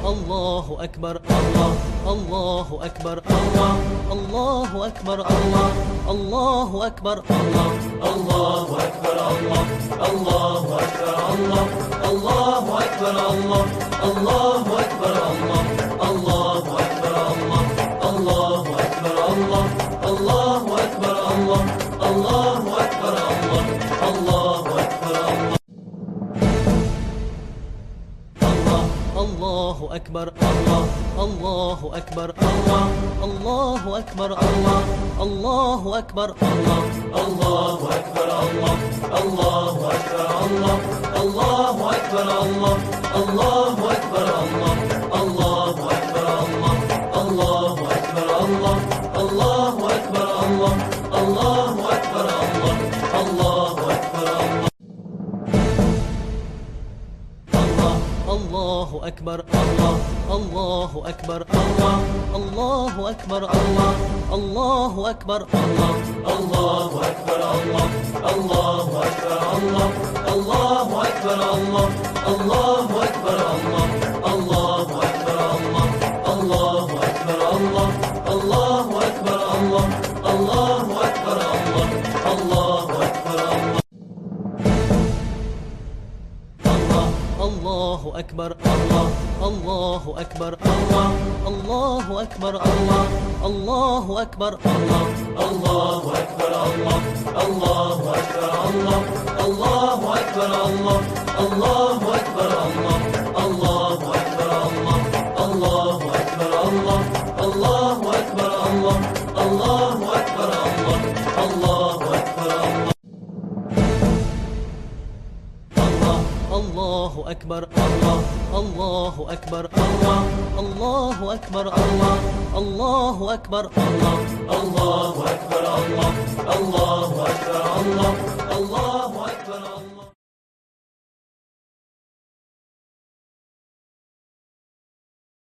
الله أكبر الله الله أكبر الله الله أكبر الله الله أكبر الله الله أكبر الله الله أكبر الله الله أكبر الله الله أكبر الله الله أكبر الله الله أكبر الله الله أكبر الله الله أكبر الله الله أكبر الله أكبر الله الله أكبر الله الله أكبر الله الله أكبر الله الله أكبر الله الله أكبر الله الله أكبر الله الله أكبر الله الله أكبر الله الله أكبر الله الله أكبر الله الله أكبر الله الله أكبر الله أكبر الله الله أكبر الله الله أكبر الله الله أكبر الله الله أكبر الله الله أكبر الله الله أكبر الله الله أكبر الله الله أكبر الله الله أكبر الله الله أكبر الله الله أكبر الله الله أكبر الله أكبر الله الله أكبر الله الله أكبر الله الله أكبر الله الله أكبر الله الله أكبر الله الله أكبر الله الله أكبر الله الله أكبر الله الله أكبر الله الله أكبر الله الله أكبر الله الله أكبر الله أكبر الله الله أكبر الله الله أكبر الله الله أكبر الله الله أكبر